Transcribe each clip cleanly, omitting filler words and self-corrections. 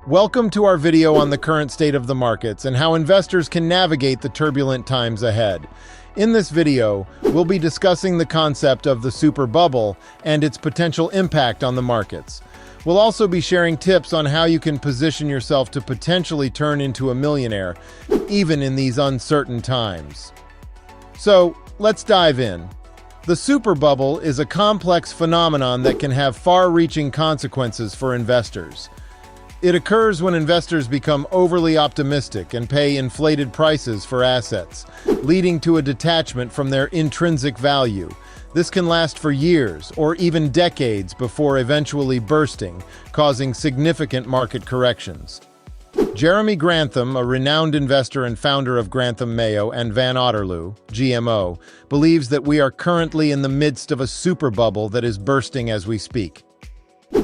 Welcome to our video on the current state of the markets and how investors can navigate the turbulent times ahead. In this video, we'll be discussing the concept of the super bubble and its potential impact on the markets. We'll also be sharing tips on how you can position yourself to potentially turn into a millionaire, even in these uncertain times. So, let's dive in. The super bubble is a complex phenomenon that can have far-reaching consequences for investors. It occurs when investors become overly optimistic and pay inflated prices for assets, leading to a detachment from their intrinsic value. This can last for years or even decades before eventually bursting, causing significant market corrections. Jeremy Grantham, a renowned investor and founder of Grantham Mayo and Van Otterloo, GMO, believes that we are currently in the midst of a super bubble that is bursting as we speak.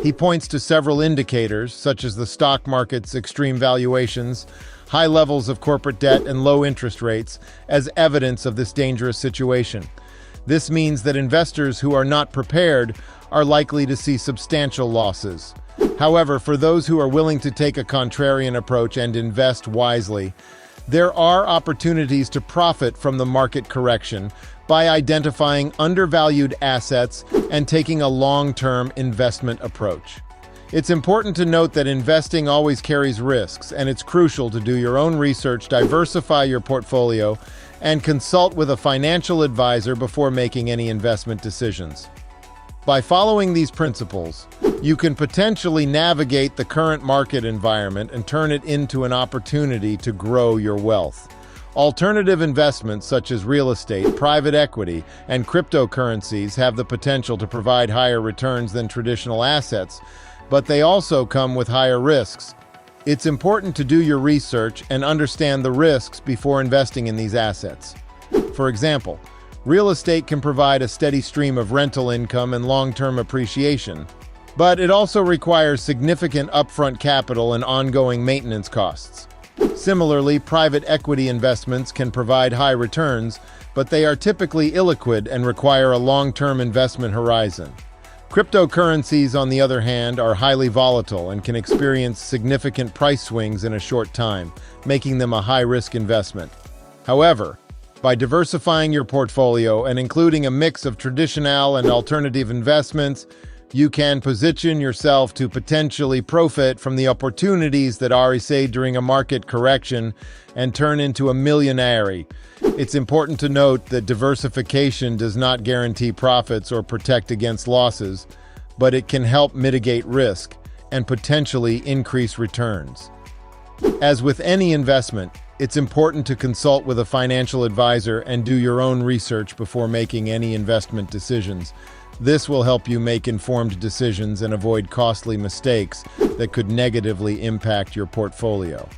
He points to several indicators, such as the stock market's extreme valuations, high levels of corporate debt, and low interest rates, as evidence of this dangerous situation. This means that investors who are not prepared are likely to see substantial losses. However, for those who are willing to take a contrarian approach and invest wisely, there are opportunities to profit from the market correction by identifying undervalued assets and taking a long-term investment approach. It's important to note that investing always carries risks, and it's crucial to do your own research, diversify your portfolio, and consult with a financial advisor before making any investment decisions. By following these principles, you can potentially navigate the current market environment and turn it into an opportunity to grow your wealth. Alternative investments such as real estate, private equity, and cryptocurrencies have the potential to provide higher returns than traditional assets, but they also come with higher risks. It's important to do your research and understand the risks before investing in these assets. For example, real estate can provide a steady stream of rental income and long-term appreciation, but it also requires significant upfront capital and ongoing maintenance costs. Similarly, private equity investments can provide high returns, but they are typically illiquid and require a long-term investment horizon. Cryptocurrencies, on the other hand, are highly volatile and can experience significant price swings in a short time, making them a high-risk investment. However, by diversifying your portfolio and including a mix of traditional and alternative investments, you can position yourself to potentially profit from the opportunities that arise during a market correction and turn into a millionaire. It's important to note that diversification does not guarantee profits or protect against losses, but it can help mitigate risk and potentially increase returns. As with any investment, it's important to consult with a financial advisor and do your own research before making any investment decisions. This will help you make informed decisions and avoid costly mistakes that could negatively impact your portfolio.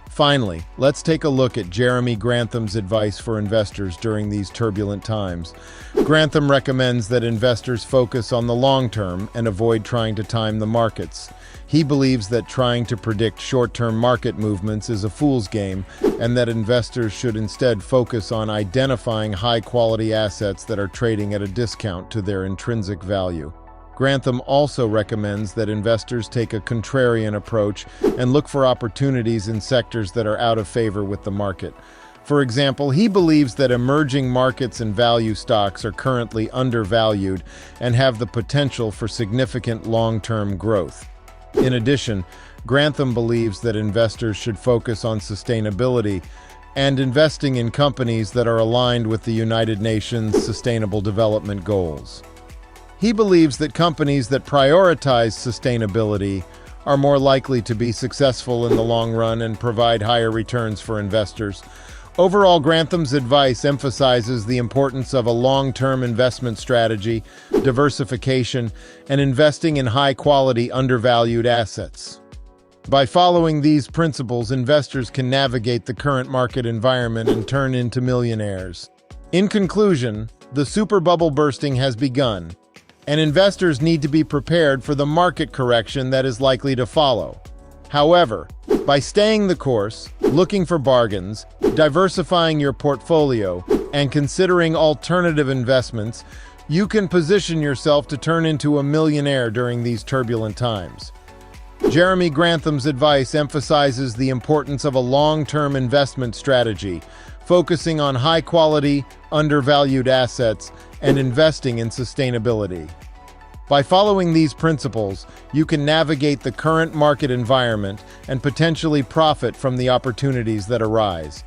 Finally, let's take a look at Jeremy Grantham's advice for investors during these turbulent times. Grantham recommends that investors focus on the long term and avoid trying to time the markets. He believes that trying to predict short-term market movements is a fool's game, and that investors should instead focus on identifying high-quality assets that are trading at a discount to their intrinsic value. Grantham also recommends that investors take a contrarian approach and look for opportunities in sectors that are out of favor with the market. For example, he believes that emerging markets and value stocks are currently undervalued and have the potential for significant long-term growth. In addition, Grantham believes that investors should focus on sustainability and investing in companies that are aligned with the United Nations Sustainable Development Goals. He believes that companies that prioritize sustainability are more likely to be successful in the long run and provide higher returns for investors. Overall, Grantham's advice emphasizes the importance of a long-term investment strategy, diversification, and investing in high-quality, undervalued assets. By following these principles, investors can navigate the current market environment and turn into millionaires. In conclusion, the super bubble bursting has begun, and investors need to be prepared for the market correction that is likely to follow. However, by staying the course, looking for bargains, diversifying your portfolio, and considering alternative investments, you can position yourself to turn into a millionaire during these turbulent times. Jeremy Grantham's advice emphasizes the importance of a long-term investment strategy, focusing on high-quality, undervalued assets and investing in sustainability. By following these principles, you can navigate the current market environment and potentially profit from the opportunities that arise.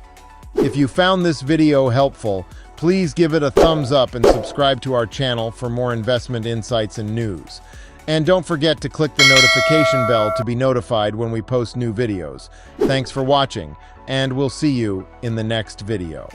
If you found this video helpful, please give it a thumbs up and subscribe to our channel for more investment insights and news. And don't forget to click the notification bell to be notified when we post new videos. Thanks for watching, and we'll see you in the next video.